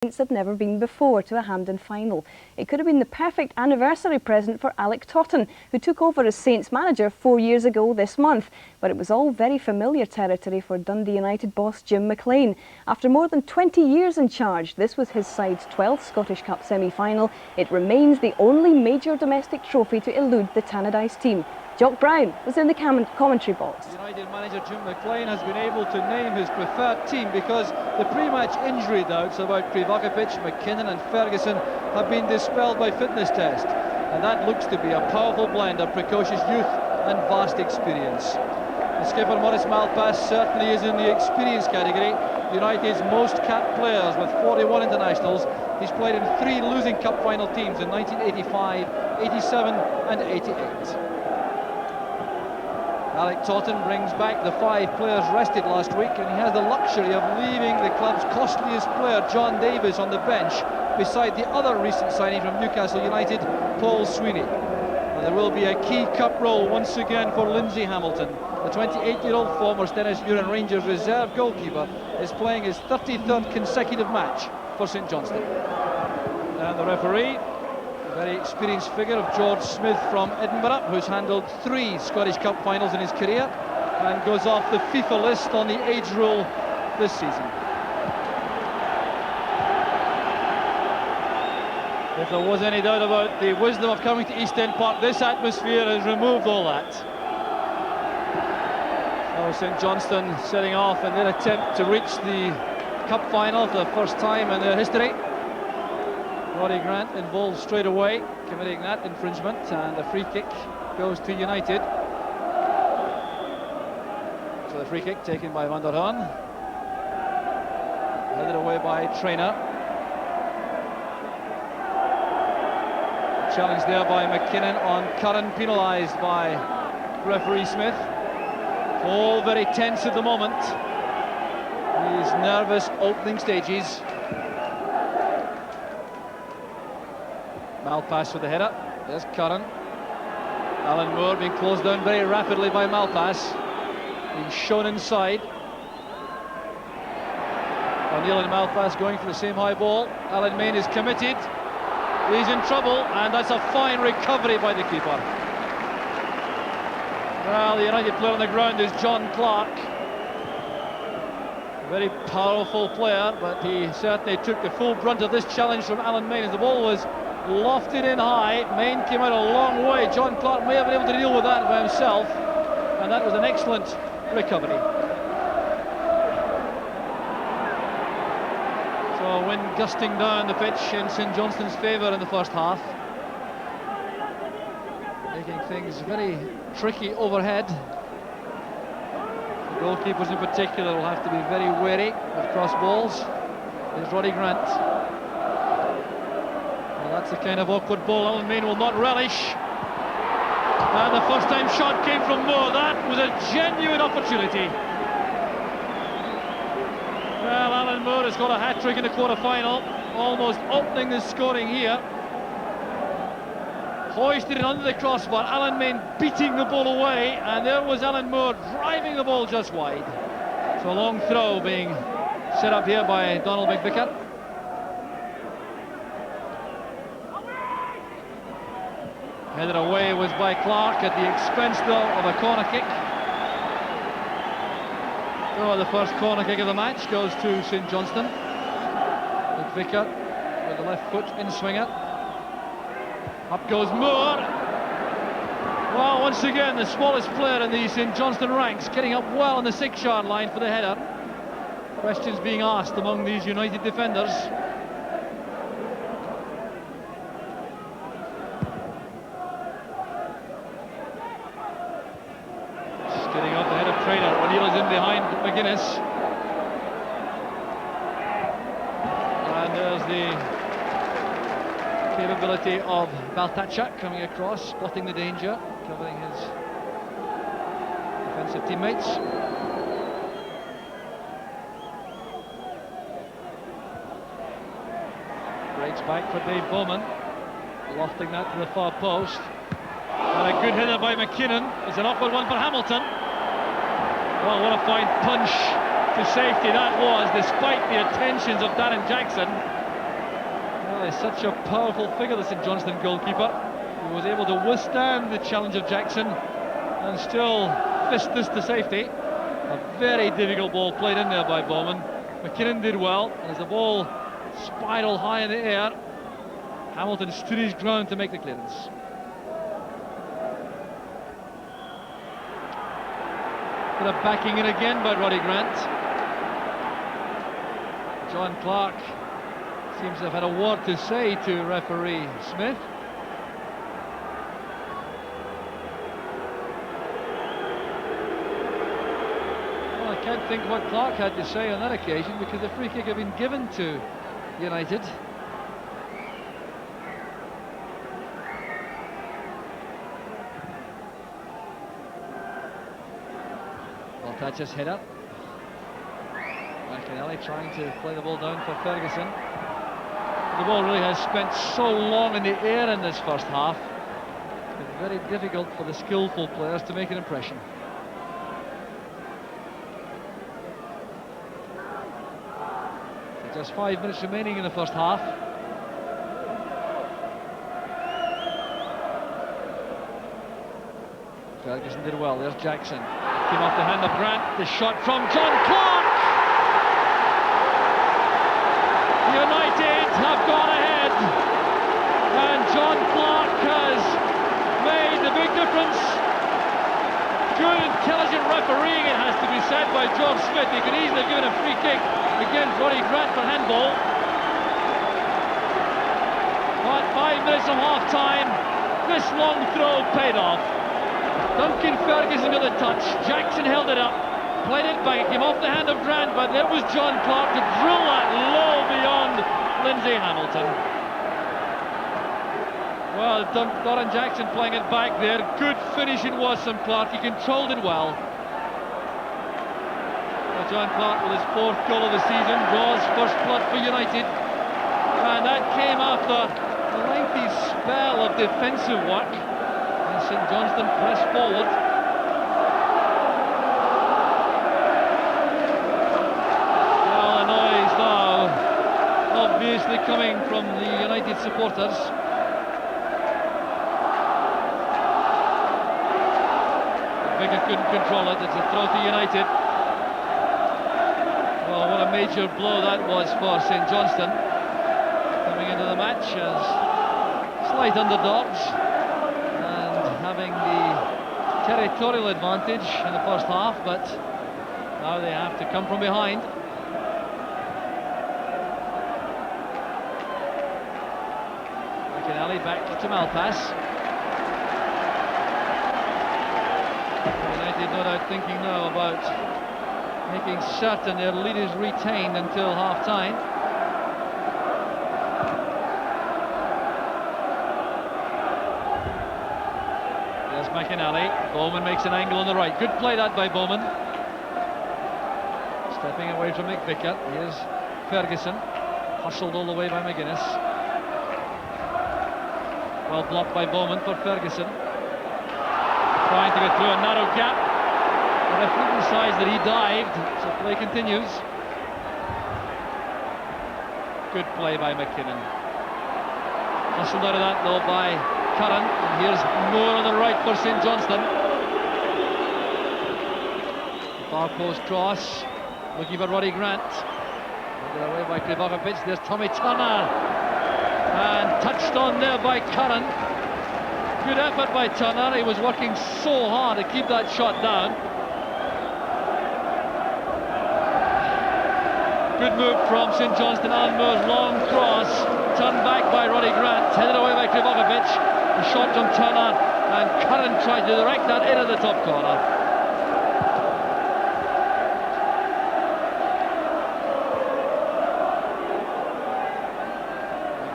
had never been before to a Hampden final. It could have been the perfect anniversary present for Alec Totten, who took over as Saints manager 4 years ago this month. But it was all very familiar territory for Dundee United boss Jim McLean. After more than 20 years in charge, this was his side's 12th Scottish Cup semi-final. It remains the only major domestic trophy to elude the Tannadice team. Jock Brown was in the commentary box. United manager Jim McLean has been able to name his preferred team because the pre-match injury doubts about Krivokapic, McKinnon and Ferguson have been dispelled by fitness test, and that looks to be a powerful blend of precocious youth and vast experience. The skipper Maurice Malpass certainly is in the experience category. United's most capped players with 41 internationals. He's played in 3 losing cup final teams in 1985, 87 and 88. Alec Totten brings back the 5 players rested last week, and he has the luxury of leaving the club's costliest player, John Davis, on the bench beside the other recent signing from Newcastle United, Paul Sweeney. And there will be a key cup role once again for Lindsay Hamilton. The 28-year-old former Stennismuir and Rangers reserve goalkeeper is playing his 33rd consecutive match for St Johnstone. And the referee, a very experienced figure of George Smith from Edinburgh, who's handled 3 Scottish Cup finals in his career and goes off the FIFA list on the age rule this season. If there was any doubt about the wisdom of coming to East End Park, this atmosphere has removed all that. So St Johnstone setting off in their attempt to reach the Cup final for the first time in their history. Roddy Grant involved straight away, committing that infringement, and a free kick goes to United. So the free kick taken by Van der Haan, headed away by Traynor. Challenge there by McKinnon on Curran, penalised by referee Smith. All very tense at the moment. These nervous opening stages. Malpass with the header. There's Curran. Alan Moore being closed down very rapidly by Malpass. Being shown inside. O'Neill and Malpass going for the same high ball. Alan Main is committed. He's in trouble, and that's a fine recovery by the keeper. Well, the United player on the ground is John Clark. Very powerful player, but he certainly took the full brunt of this challenge from Alan Main as the ball was lofted in high. Main came out a long way. John Clark may have been able to deal with that by himself, and that was an excellent recovery. So wind gusting down the pitch in St Johnstone's favour in the first half, making things very tricky overhead. The goalkeepers in particular will have to be very wary of cross balls. There's Roddy Grant. Well, that's the kind of awkward ball Alan Main will not relish. And the first time shot came from Moore. That was a genuine opportunity. Well, Alan Moore has got a hat-trick in the quarter-final, almost opening the scoring here. Hoisted it under the crossbar, Alan Main beating the ball away, and there was Alan Moore driving the ball just wide. So a long throw being set up here by Donald McVicker. Headed away was by Clark at the expense, though, of a corner kick. So the first corner kick of the match goes to St Johnstone. McVicker with the left foot in swinger. Up goes Moore. Well, once again, the smallest player in the St Johnstone ranks, getting up well on the 6-yard line for the header. Questions being asked among these United defenders. Just getting up the head of Traynor. O'Neill is in behind McGuinness. And there's the capability of Baltaccia coming across, spotting the danger, covering his defensive teammates. Breaks back for Dave Bowman, lofting that to the far post. And a good header by McKinnon. It's an awkward one for Hamilton. Well, what a fine punch to safety that was, despite the attentions of Darren Jackson. Well, he's such a powerful figure, the St Johnstone goalkeeper. He was able to withstand the challenge of Jackson and still fist this to safety. A very difficult ball played in there by Bowman. McKinnon did well, and as the ball spiraled high in the air, Hamilton stood his ground to make the clearance. Bit of backing in again by Roddy Grant. John Clark seems to have had a word to say to referee Smith. Well, I can't think what Clark had to say on that occasion, because the free kick had been given to United. Maltach's header. McInally trying to play the ball down for Ferguson. The ball really has spent so long in the air in this first half. It's been very difficult for the skillful players to make an impression. Just 5 minutes remaining in the first half. Ferguson did well. There's Jackson. Came off the hand of Grant. The shot from John Clark. United have gone ahead, and John Clark has made the big difference. Good, intelligent refereeing, it has to be said, by George Smith. He could easily have given a free kick against Roddy Grant for handball. But 5 minutes from half-time, this long throw paid off. Duncan Ferguson got the touch. Jackson held it up, played it back, came off the hand of Grant, but there was John Clark to drill that low beyond Lindsay Hamilton. Well, Doran Jackson playing it back there. Good finish it was from Clark. He controlled it well. John Clark with his 4th goal of the season draws first blood for United, and that came after a lengthy spell of defensive work. And St Johnstone pressed forward. Well, the noise now obviously coming from the United supporters. Vicar couldn't control it. It's a throw to United. Well, what a major blow that was for St Johnstone, coming into the match as slight underdogs and having the territorial advantage in the first half, but now they have to come from behind. McInally back to Malpass. United no doubt thinking now about making certain their lead is retained until half-time. There's McInally. Bowman makes an angle on the right. Good play that by Bowman. Stepping away from McVicker. Here's Ferguson. Hustled all the way by McGuinness. Well blocked by Bowman for Ferguson. Trying to get through a narrow gap. The referee decides that he dived, so play continues. Good play by McKinnon. Hustled out of that though by Curran, and here's Moore on the right for St Johnstone. Far post cross, looking for Roddy Grant. Taken away by Krivokapic. There's Tommy Turner, and touched on there by Curran. Good effort by Turner. He was working so hard to keep that shot down. Good move from St Johnstone. Alan Moore's long cross, turned back by Roddy Grant, headed away by Krivokapic. The shot from Turner, and Curran tried to direct that into the top corner.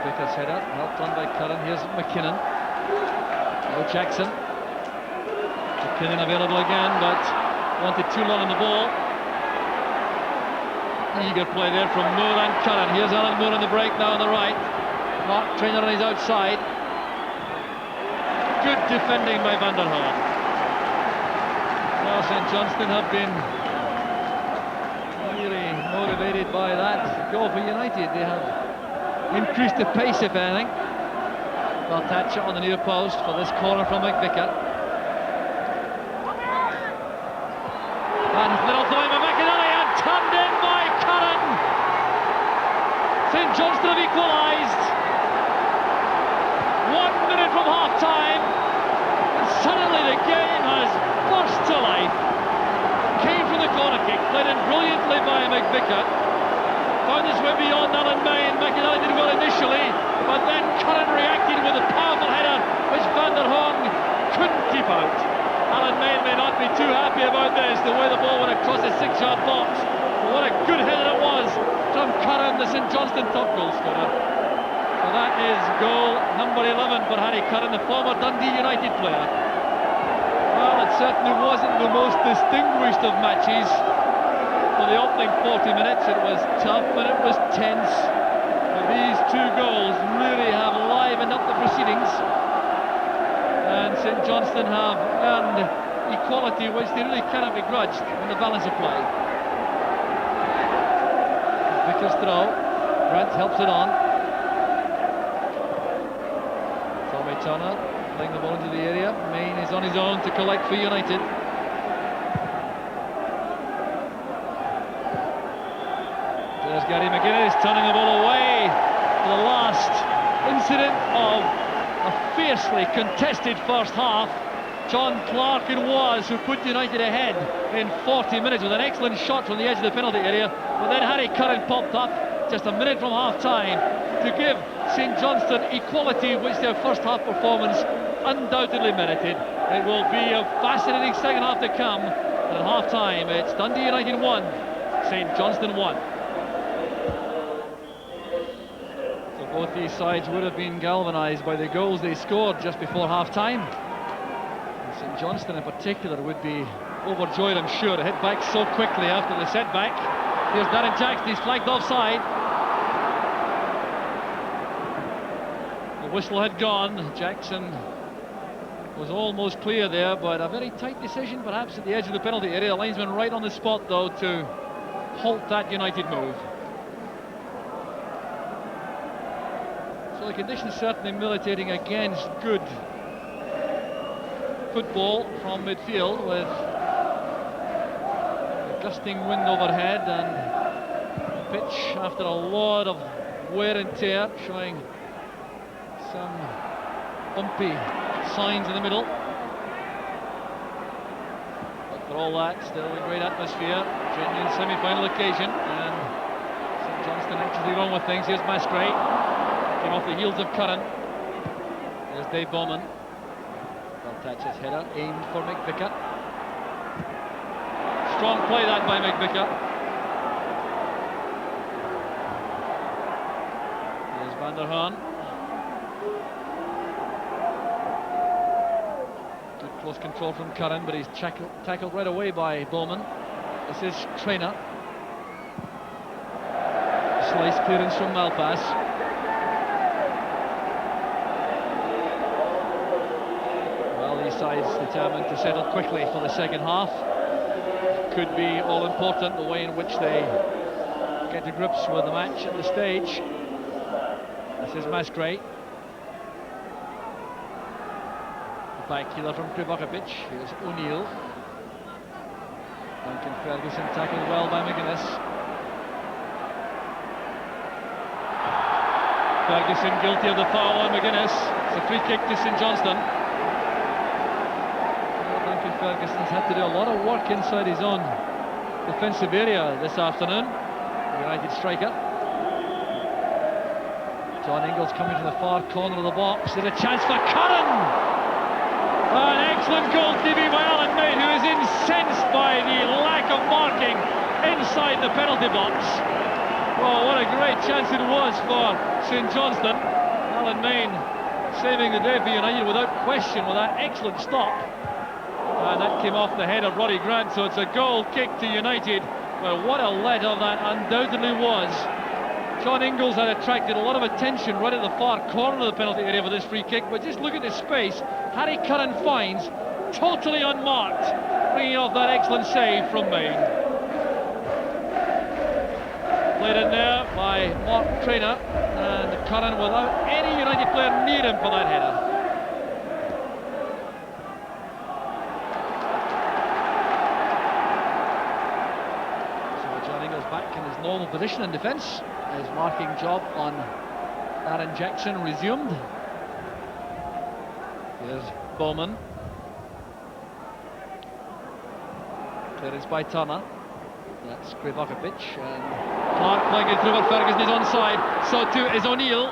Vickers header, helped on by Curran. Here's McKinnon. Oh, Jackson. McKinnon available again, but wanted too long on the ball. Eager play there from Moore and Curran. Here's Alan Moore on the break now on the right. Mark Traynor on his outside. Good defending by Van der Horn. Well, St Johnstone have been really motivated by that goal for United. They have increased the pace, if anything. Well, touch it on the near post for this corner from McVicar. And little throw by McInally and turned in by Curran. St Johnstone have equalised. 1 minute from half-time, and suddenly the game has burst to life. Came from the corner kick, played in brilliantly by McVicar. Found his way beyond Alan May, and McInally did well initially, but then Curran reacted with a powerful header, which Van der Horn couldn't keep out. Alan May may not be too happy about this, the way the ball went across the 6-yard box. But what a good header it was from Curran, the St Johnstone top goal scorer. So that is goal number 11 for Harry Curran, the former Dundee United player. Well, it certainly wasn't the most distinguished of matches. For the opening 40 minutes it was tough and it was tense. But these two goals really have livened up the proceedings. And St Johnstone have earned equality, which they really cannot be grudged in the balance of play. Vickers throw, Grant helps it on. Tommy Turner playing the ball into the area. Main is on his own to collect for United. There's Gary McGuinness turning the ball away for the last incident of a fiercely contested first half. John Clark it was who put United ahead in 40 minutes with an excellent shot from the edge of the penalty area. But then Harry Curran popped up just a minute from half-time to give St Johnstone equality, which their first half performance undoubtedly merited. It will be a fascinating second half to come. But at half-time, it's Dundee United 1, St Johnstone 1. So both these sides would have been galvanised by the goals they scored just before half-time. St Johnstone in particular would be overjoyed, I'm sure, to hit back so quickly after the setback. Here's Darren Jackson, he's flagged offside. The whistle had gone. Jackson was almost clear there, but a very tight decision perhaps at the edge of the penalty area. The linesman right on the spot though to halt that United move. So the conditions certainly militating against good football from midfield, with a gusting wind overhead and the pitch after a lot of wear and tear showing some bumpy signs in the middle. But for all that, still a great atmosphere, genuine semi-final occasion, and St Johnstone actually wrong with things. Here's Mascray, came off the heels of Curran. There's Dave Bowman. Thatcher's header aimed for McVicar. Strong play that by McVicar. Here's Van der Horn. Good close control from Curran, but he's tackled right away by Bowman. This is Traynor. Slice clearance from Malpass. Sides determined to settle quickly for the second half. Could be all important the way in which they get to grips with the match at the stage. This is Mascray. The back healer from Krivokapic. Here's O'Neill. Duncan Ferguson tackled well by McGuinness. Ferguson guilty of the foul on McGuinness. It's a free kick to St Johnstone. Ferguson's had to do a lot of work inside his own defensive area this afternoon. United striker. John Ingles coming to the far corner of the box. There's a chance for Curran! An excellent goalkeeping by Alan May, who is incensed by the lack of marking inside the penalty box. Well, what a great chance it was for St Johnstone. Alan May saving the day for United without question with that excellent stop. And that came off the head of Roddy Grant, so it's a goal kick to United. Well, what a let-off that undoubtedly was. John Ingles had attracted a lot of attention right at the far corner of the penalty area for this free kick, but just look at the space Harry Curran finds, totally unmarked, bringing off that excellent save from Main. Played in there by Mark Traynor, and Curran without any United player near him for that header. So John Ingles back in his normal position in defence. His marking job on Darren Jackson resumed. Here's Bowman. Clearance by Turner. That's Krivokapic, and Clark playing it through, but Ferguson is onside. So too is O'Neill.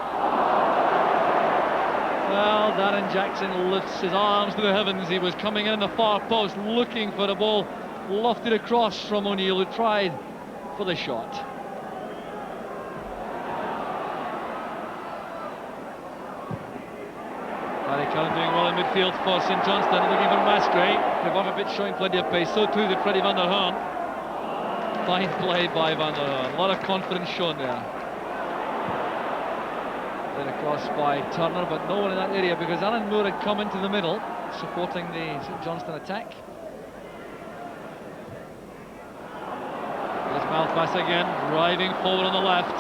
Well, Darren Jackson lifts his arms to the heavens. He was coming in the far post, looking for the ball lofted across from O'Neill, who tried for the shot. Harry Curran doing well in midfield for St Johnstone, looking for Mascray. Krivokapic showing plenty of pace, so too did Freddie van der Hoorn. Fine play by van der Hoorn, a lot of confidence shown there. Then across by Turner, but no one in that area because Alan Moore had come into the middle, supporting the St Johnstone attack. There's Malpass again, driving forward on the left.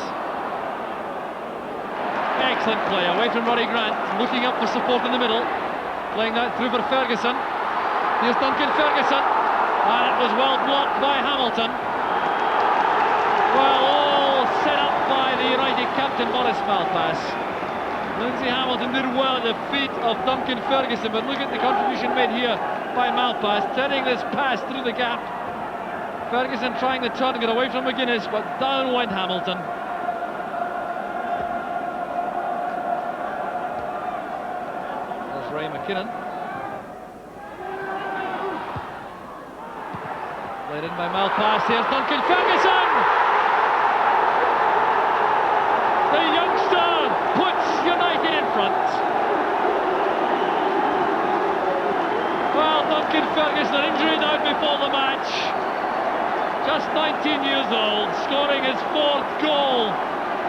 Excellent play, away from Roddy Grant, looking up for support in the middle. Playing that through for Ferguson. Here's Duncan Ferguson, and it was well blocked by Hamilton. Well, all set up by the United captain, Maurice Malpass. Lindsay Hamilton did well at the feet of Duncan Ferguson, but look at the contribution made here by Malpass, turning this pass through the gap. Ferguson trying to turn to get away from McGuinness, but down went Hamilton. There's Ray McKinnon. Played in by Malpass, here's Duncan Ferguson! The youngster puts United in front. Well, Duncan Ferguson, an injury out before the match. Just 19 years old, scoring his 4th goal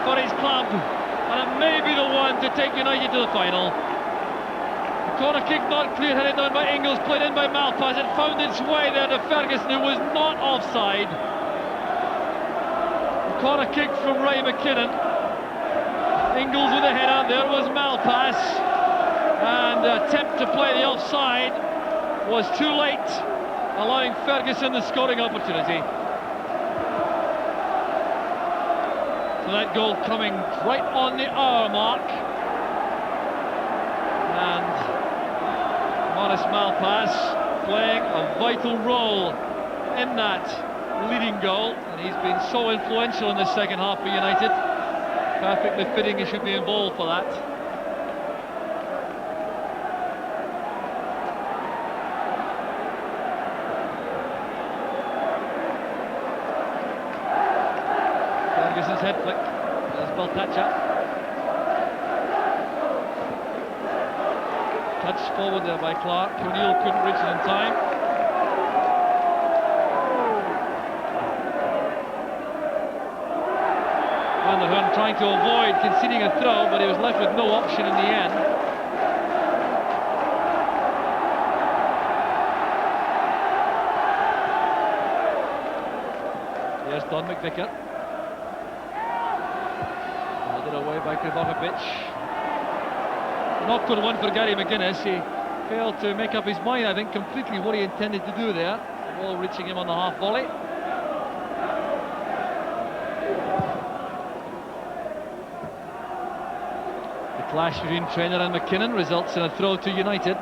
for his club. And it may be the one to take United to the final. The corner kick not clear, headed down by Ingles, played in by Malpass. It found its way there to Ferguson, who was not offside. The corner kick from Ray McKinnon. Ingles with a header, there was Malpass, and the attempt to play the offside was too late, allowing Ferguson the scoring opportunity. So that goal coming right on the hour mark, and Maurice Malpass playing a vital role in that leading goal, and he's been so influential in the second half for United. Perfectly fitting he should be involved for that. Ferguson's head flick. There's Baltacha. Touched forward there by Clark. O'Neill couldn't reach it in time. Van der Hoorn trying to avoid conceding a throw, but he was left with no option in the end. Here's Don McVicker. Held it away by Krivokapic. An awkward one for Gary McGuinness. He failed to make up his mind, I think, completely what he intended to do there. The ball reaching him on the half volley. Clash between Traynor and McKinnon results in a throw to United.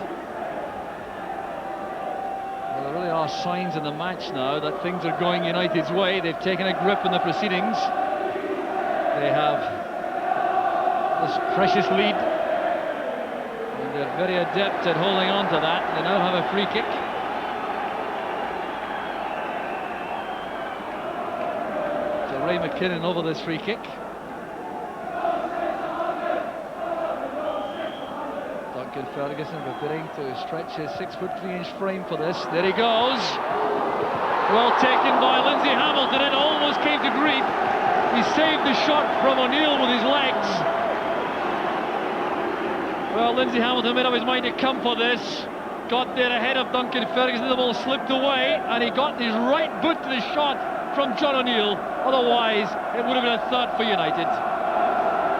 Well, there really are signs in the match now that things are going United's way. They've taken a grip in the proceedings. They have this precious lead, and they're very adept at holding on to that. They now have a free kick. So Ray McKinnon over this free kick. Duncan Ferguson preparing to stretch his 6'3" frame for this. There he goes. Well taken by Lindsay Hamilton. It almost came to grief. He saved the shot from O'Neill with his legs. Well, Lindsay Hamilton made up his mind to come for this. Got there ahead of Duncan Ferguson. The ball slipped away, and he got his right boot to the shot from John O'Neill. Otherwise, it would have been a third for United.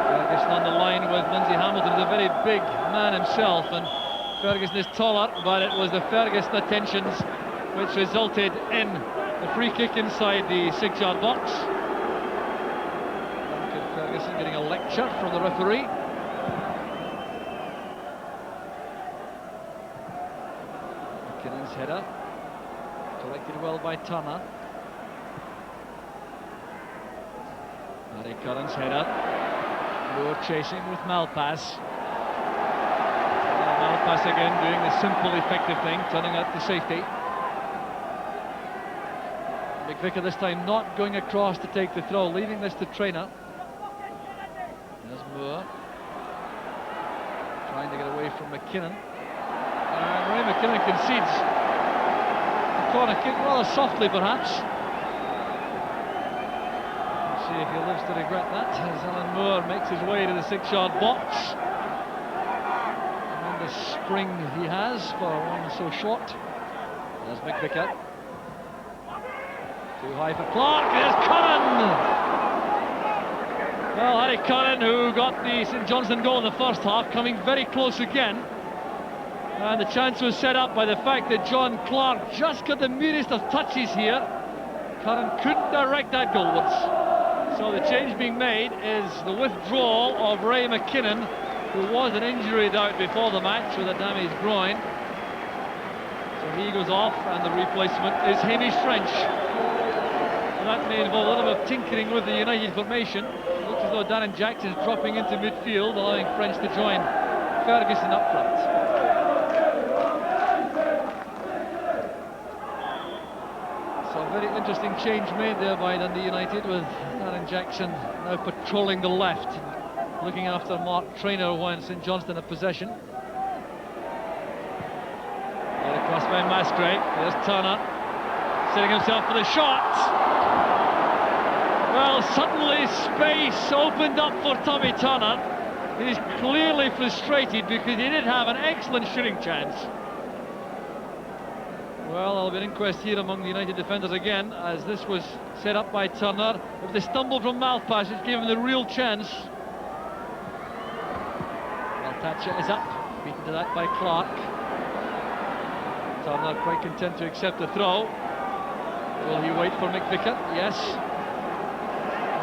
Ferguson on the line with Lindsay Hamilton, who's a very big man himself, and Ferguson is taller, but it was the Ferguson attentions which resulted in the free kick inside the 6-yard box. Duncan Ferguson getting a lecture from the referee. McKinnon's header, collected well by Turner. Harry Curran's header. Moore chasing with Malpass. Malpass again doing the simple, effective thing, turning out to safety. McVicker this time not going across to take the throw, leaving this to Traynor. There's Moore trying to get away from McKinnon. And Ray McKinnon concedes the corner kick rather softly, perhaps. See if he lives to regret that, as Alan Moore makes his way to the 6-yard box. Tremendous spring he has for one so short. There's McVicker. Too high for Clark. There's Curran. Well, Harry Curran, who got the St Johnstone goal in the first half, coming very close again. And the chance was set up by the fact that John Clark just got the merest of touches here. Curran couldn't direct that goalwards. So the change being made is the withdrawal of Ray McKinnon, who was an injury out before the match with a damaged groin. So he goes off, and the replacement is Hamish French. And that may involve a little bit of tinkering with the United formation. It looks as though Darren Jackson's dropping into midfield, allowing French to join Ferguson up front. So a very interesting change made there by Dundee United, with Darren Jackson now patrolling the left, looking after Mark Traynor when St Johnstone have possession. Right across by Masgrave. There's Turner setting himself for the shot. Well, suddenly space opened up for Tommy Turner. He's clearly frustrated because he did have an excellent shooting chance. Well, there'll be an inquest here among the United defenders again, as this was set up by Turner. If they stumbled from Malpass, it gave him the real chance. Well, Thatcher is up, beaten to that by Clark. Turner quite content to accept the throw. Will he wait for McVicker? Yes.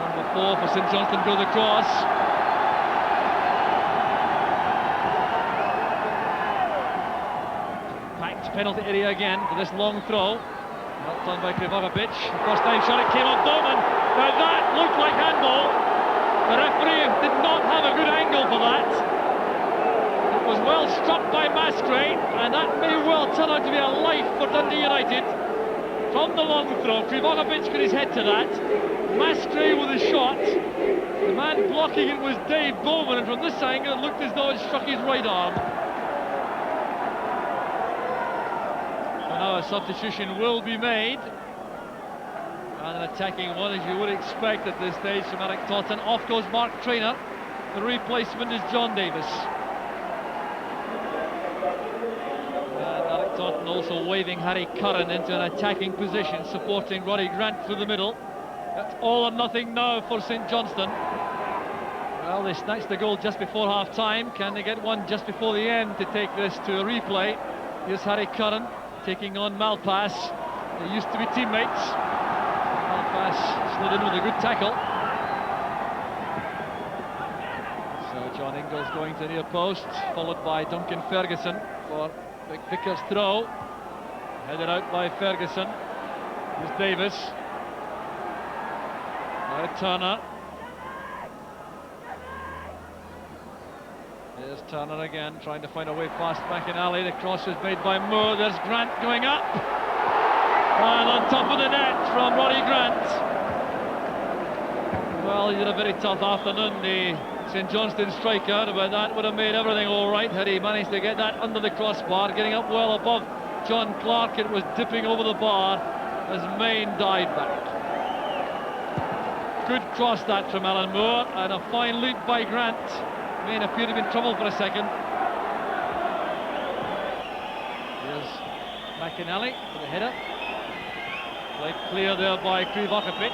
Number 4 for St Johnstone goes across. Penalty area again for this long throw. Not done by Krivokapic. First time shot, it came off Bowman. Now that looked like handball. The referee did not have a good angle for that. It was well struck by Masgrave, and that may well turn out to be a life for Dundee United. From the long throw, Krivokapic got his head to that. Masgrave with a shot. The man blocking it was Dave Bowman, and from this angle it looked as though it struck his right arm. Now a substitution will be made, and an attacking one, as you would expect at this stage from Eric Totten. Off goes Mark Traynor. The replacement is John Davis. And Eric Totten also waving Harry Curran into an attacking position, supporting Roddy Grant through the middle. That's all or nothing now for St Johnstone. Well, they snatched the goal just before half-time. Can they get one just before the end to take this to a replay? Here's Harry Curran taking on Malpass. They used to be teammates. Malpass slid in with a good tackle. So John Ingles going to the near post, followed by Duncan Ferguson for McVicker's throw. Headed out by Ferguson. Here's Davis. Now Turner. There's Turner again, trying to find a way past McInally. The cross is made by Moore. There's Grant going up. And on top of the net from Roddy Grant. Well, he had a very tough afternoon, the St Johnstone striker, but that would have made everything all right had he managed to get that under the crossbar, getting up well above John Clark. It was dipping over the bar as Main dived back. Good cross that from Alan Moore, and a fine leap by Grant. Main appeared to be in trouble for a second. Here's McInally for the header. Played clear there by Krivokapic.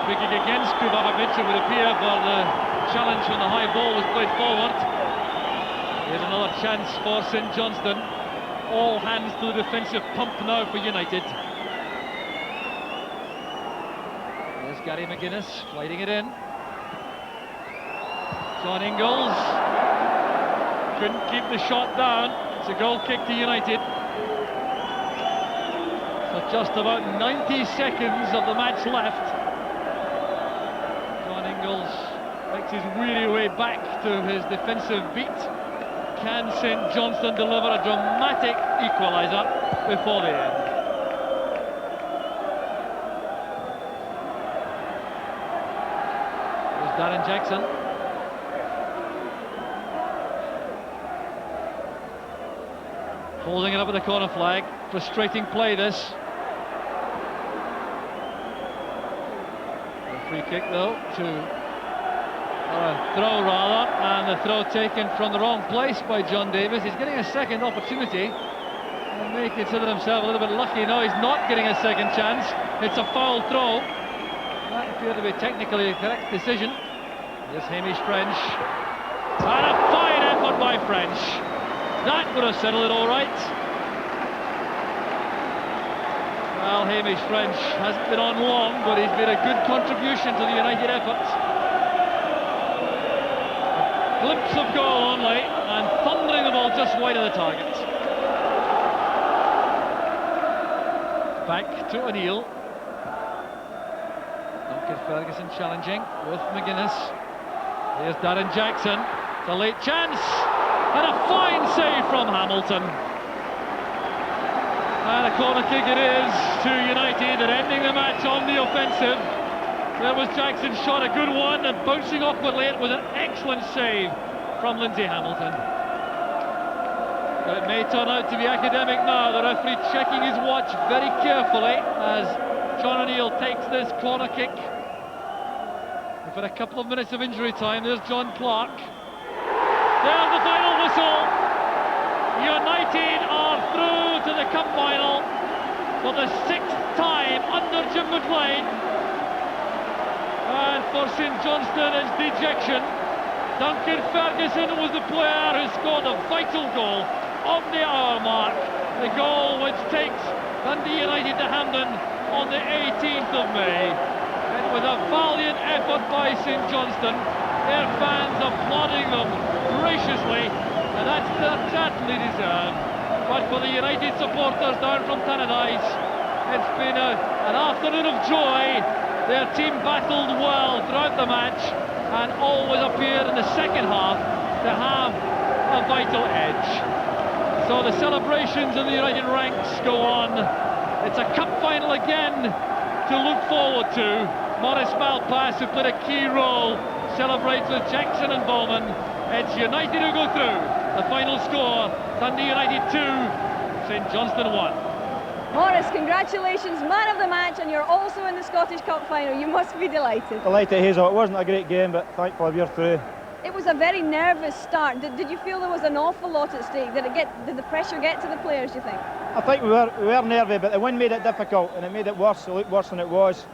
Free kick against Krivokapic, it would appear, for the challenge when the high ball was played forward. Here's another chance for St Johnstone. All hands to the defensive pump now for United. There's Gary McGuinness sliding it in. John Ingalls couldn't keep the shot down. It's a goal kick to United. So just about 90 seconds of the match left. John Ingalls makes his weary way back to his defensive beat. Can St Johnstone deliver a dramatic equaliser before the end? There's Darren Jackson. Holding it up with the corner flag. Frustrating play, this. A free kick though throw rather, and the throw taken from the wrong place by John Davis. He's getting a second opportunity and may consider himself a little bit lucky. No, he's not getting a second chance. It's a foul throw. That appeared to be technically a correct decision. Here's Hamish French, and a fine effort by French. That would have settled it all right. Well, Hamish French hasn't been on long, but he's made a good contribution to the United effort. Glimpse of goal only, and thundering the ball just wide of the target. Back to O'Neill. Duncan Ferguson challenging with McGuinness. Here's Darren Jackson. It's a late chance, and a fine save from Hamilton. And a corner kick it is to United, and ending the match on the offensive. There was Jackson's shot, a good one, and bouncing awkwardly, it was an excellent save from Lindsay Hamilton. But it may turn out to be academic now. The referee checking his watch very carefully as John O'Neill takes this corner kick. We've had a couple of minutes of injury time. There's John Clark. There's the final whistle. United are through to the cup final for the 6th time under Jim McLean. And for St Johnstone, it's dejection. Duncan Ferguson was the player who scored a vital goal on the hour mark. The goal which takes Dundee United to Hampden on the 18th of May. It was a valiant effort by St Johnstone. Their fans applauding them graciously, and that's certainly deserved. But for the United supporters down from Tannadice, it's been an afternoon of joy. Their team battled well throughout the match and always appeared in the second half to have a vital edge. So the celebrations in the United ranks go on. It's a cup final again to look forward to. Maurice Malpass, who played a key role, celebrates with Jackson and Bowman. It's United who go through. The final score, Dundee United 2, St Johnstone 1. Maurice, congratulations, man of the match, and you're also in the Scottish Cup final. You must be delighted. Delighted, Hazel. It wasn't a great game, but thankfully we're through. It was a very nervous start. Did you feel there was an awful lot at stake? Did the pressure get to the players, do you think? I think we were nervy, but the win made it difficult, and it made it worse. It looked worse than it was.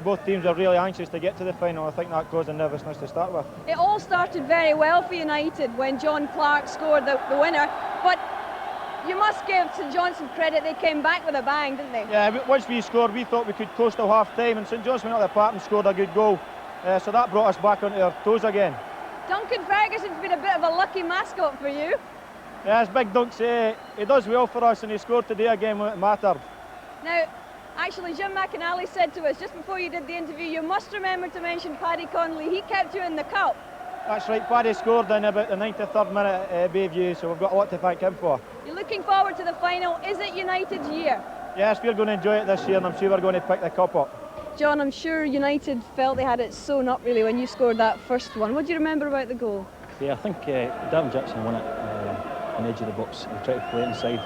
Both teams are really anxious to get to the final. I think that caused the nervousness to start with. It all started very well for United when John Clark scored the winner, but you must give St Johnstone credit. They came back with a bang, didn't they? Yeah, once we scored, we thought we could coast till half-time, and St Johnstone went up the park and scored a good goal. So that brought us back onto our toes again. Duncan Ferguson's been a bit of a lucky mascot for you. Yeah, it's big Dunks. He does well for us, and he scored today again when it mattered. Now, actually, Jim McInally said to us just before you did the interview, you must remember to mention Paddy Connolly. He kept you in the cup. That's right, Paddy scored in about the 93rd minute at Bayview, so we've got a lot to thank him for. You're looking forward to the final. Is it United's year? Yes, we're going to enjoy it this year, and I'm sure we're going to pick the cup up. John, I'm sure United felt they had it sewn up really when you scored that first one. What do you remember about the goal? Yeah, I think Darren Jackson won it on the edge of the box. He tried to play it inside.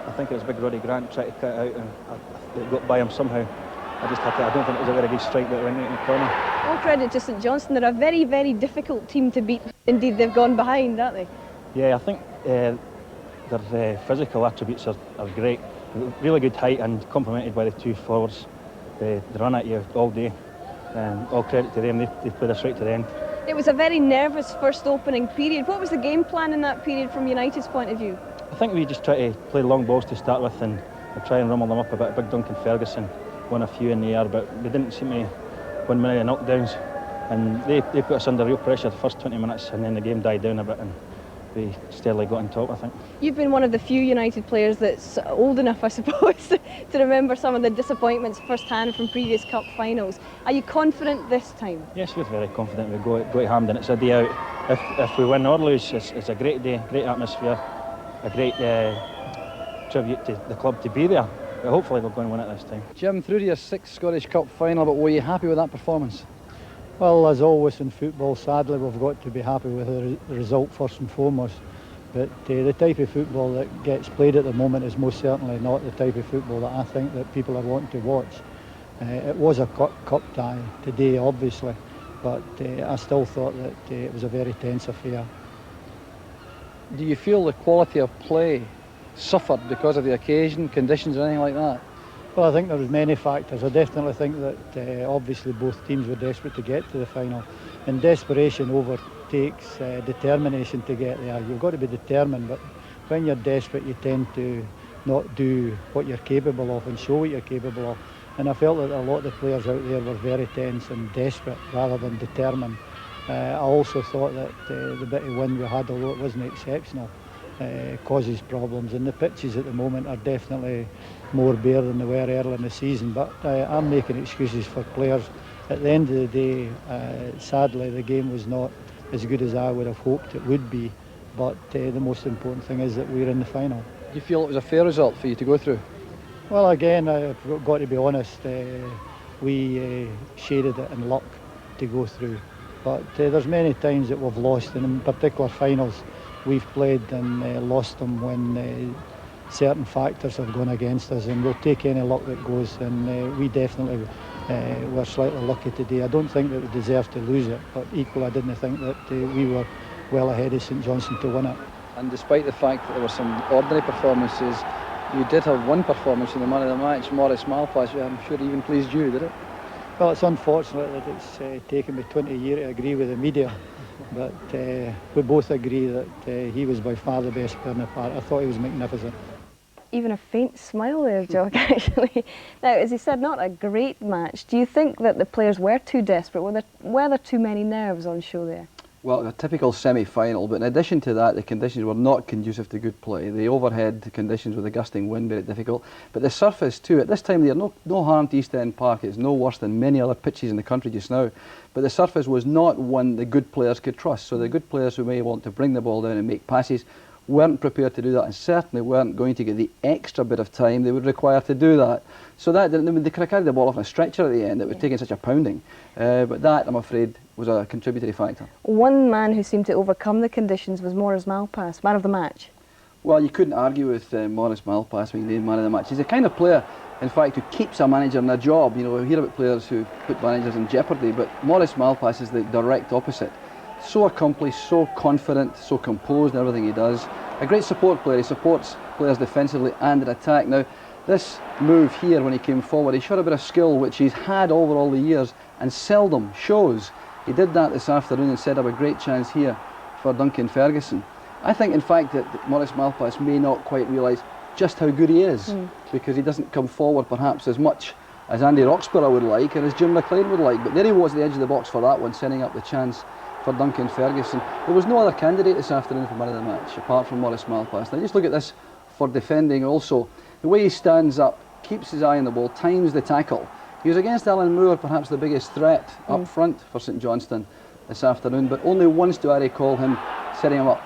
I think it was big Roddy Grant tried to cut it out, and it got by him somehow. I don't think it was a very good strike that went out in the corner. All credit to St Johnstone. They're a very, very difficult team to beat. Indeed, they've gone behind, aren't they? Yeah, I think their physical attributes are great. Really good height, and complemented by the two forwards. They run at you all day. All credit to them. They played us right to the end. It was a very nervous first opening period. What was the game plan in that period from United's point of view? I think we just try to play long balls to start with and try and rumble them up a bit. Big Duncan Ferguson won a few in the air, but we didn't seem to win many of the knockdowns. And they put us under real pressure the first 20 minutes, and then the game died down a bit and we steadily got on top, I think. You've been one of the few United players that's old enough, I suppose, to remember some of the disappointments firsthand from previous cup finals. Are you confident this time? Yes, we're very confident. We go to Hampden. It's a day out. If we win or lose, it's a great day, great atmosphere, a great tribute to the club to be there. But hopefully we're going to win it this time. Jim, through to your 6th Scottish Cup final, but were you happy with that performance? Well, as always in football, sadly we've got to be happy with the result first and foremost. But the type of football that gets played at the moment is most certainly not the type of football that I think that people are wanting to watch. It was a cup tie today, obviously, but I still thought that it was a very tense affair. Do you feel the quality of play suffered because of the occasion, conditions, or anything like that? Well, I think there was many factors. I definitely think that obviously both teams were desperate to get to the final, and desperation overtakes determination to get there. You've got to be determined, but when you're desperate you tend to not do what you're capable of and show what you're capable of. And I felt that a lot of the players out there were very tense and desperate rather than determined. I also thought that the bit of wind we had, although it wasn't exceptional, causes problems, and the pitches at the moment are definitely more bare than they were early in the season. But I'm making excuses for players. At the end of the day, sadly the game was not as good as I would have hoped it would be, but the most important thing is that we're in the final. Do you feel it was a fair result for you to go through? Well, again, I've got to be honest, we shaded it in luck to go through, but there's many times that we've lost, and in particular finals we've played and lost them when certain factors have gone against us, and we'll take any luck that goes, and we definitely were slightly lucky today. I don't think that we deserved to lose it, but equally I didn't think that we were well ahead of St Johnstone to win it. And despite the fact that there were some ordinary performances, you did have one performance in the man of the match, Maurice Malpas, which I'm sure even pleased you, did it? Well, it's unfortunate that it's taken me 20 years to agree with the media, but we both agree that he was by far the best player in the park. I thought he was magnificent. Even a faint smile there, Jock, actually. Now, as he said, not a great match. Do you think that the players were too desperate? Were there too many nerves on show there? Well, a typical semi-final, but in addition to that, the conditions were not conducive to good play. The overhead conditions with the gusting wind, very difficult. But the surface too, at this time of year, no harm to East End Park. It's no worse than many other pitches in the country just now. But the surface was not one the good players could trust. So the good players who may want to bring the ball down and make passes weren't prepared to do that, and certainly weren't going to get the extra bit of time they would require to do that. So that they could have carried the ball off on a stretcher at the end. It was taking such a pounding. But that, I'm afraid, was a contributory factor. One man who seemed to overcome the conditions was Maurice Malpas, man of the match. Well, you couldn't argue with Maurice Malpas being the man of the match. He's the kind of player, in fact, who keeps a manager in a job. You know, we hear about players who put managers in jeopardy, but Maurice Malpas is the direct opposite. So accomplished, so confident, so composed in everything he does. A great support player. He supports players defensively and in attack. Now, this move here when he came forward, he showed a bit of skill which he's had over all the years and seldom shows. He did that this afternoon and set up a great chance here for Duncan Ferguson. I think, in fact, that Maurice Malpas may not quite realise just how good he is, because he doesn't come forward perhaps as much as Andy Roxburgh would like or as Jim McLean would like. But there he was at the edge of the box for that one, setting up the chance for Duncan Ferguson. There was no other candidate this afternoon for man of the match apart from Maurice Malpas. Now just look at this for defending also. The way he stands up, keeps his eye on the ball, times the tackle. He was against Alan Moore, perhaps the biggest threat up front for St Johnstone this afternoon, but only once do I recall him setting him up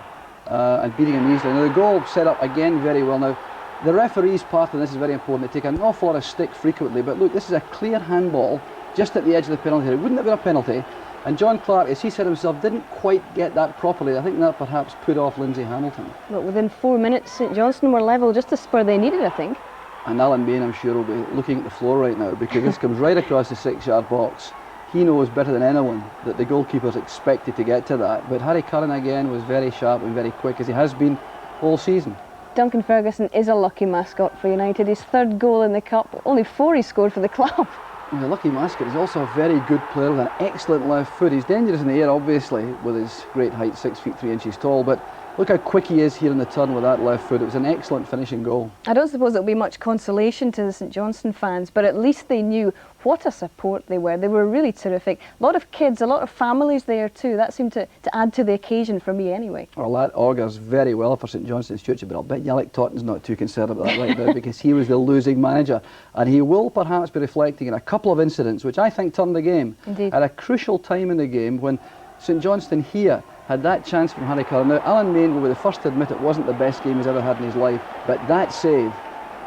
and beating him easily. Now the goal set up again very well. Now the referee's part of this is very important. They take an awful lot of stick frequently, but look, this is a clear handball just at the edge of the penalty. It wouldn't have been a penalty. And John Clark, as he said himself, didn't quite get that properly. I think that perhaps put off Lindsay Hamilton. But within 4 minutes, St Johnstone were level, just the spur they needed, I think. And Alan Bain, I'm sure, will be looking at the floor right now, because this comes right across the 6-yard box. He knows better than anyone that the goalkeeper's expected to get to that. But Harry Curran again was very sharp and very quick, as he has been all season. Duncan Ferguson is a lucky mascot for United. His third goal in the cup, only 4 he scored for the club. Well, the lucky mascot is also a very good player with an excellent left foot. He's dangerous in the air, obviously, with his great height, 6 feet 3 inches tall, but look how quick he is here in the turn with that left foot. It was an excellent finishing goal. I don't suppose it'll be much consolation to the St Johnstone fans, but at least they knew what a support they were. They were really terrific. A lot of kids, a lot of families there too. That seemed to add to the occasion for me anyway. Well, that augurs very well for St Johnstone's future, but I'll bet you Alec Totten's not too concerned about that right now, because he was the losing manager, and he will perhaps be reflecting on a couple of incidents which I think turned the game. Indeed. At a crucial time in the game when St Johnstone here had that chance from Harry Curran. Now, Alan Main will be the first to admit it wasn't the best game he's ever had in his life, but that save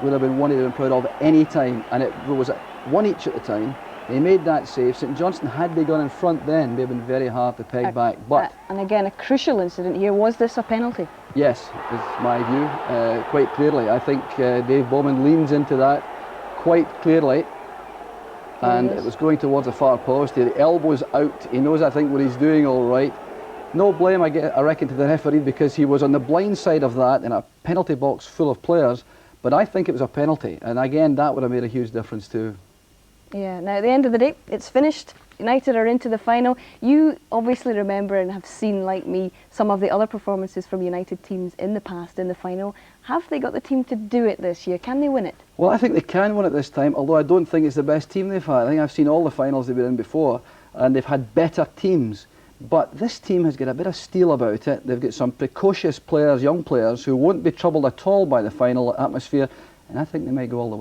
would have been one he'd have been proud of at any time, and it was at 1 each at the time. He made that save. St Johnstone, had they gone in front then, would have been very hard to peg back. But and again, a crucial incident here. Was this a penalty? yes, is my view, quite clearly. I think Dave Bowman leans into that quite clearly, and it was going towards the far post. The elbow's out. He knows, I think, what he's doing all right. No blame, I reckon, to the referee, because he was on the blind side of that in a penalty box full of players, but I think it was a penalty, and again, that would have made a huge difference too. Yeah, now at the end of the day, it's finished. United are into the final. You obviously remember and have seen, like me, some of the other performances from United teams in the past in the final. Have they got the team to do it this year? Can they win it? Well, I think they can win it this time, although I don't think it's the best team they've had. I think I've seen all the finals they've been in before, and they've had better teams. But this team has got a bit of steel about it. They've got some precocious players, young players, who won't be troubled at all by the final atmosphere, and I think they might go all the way.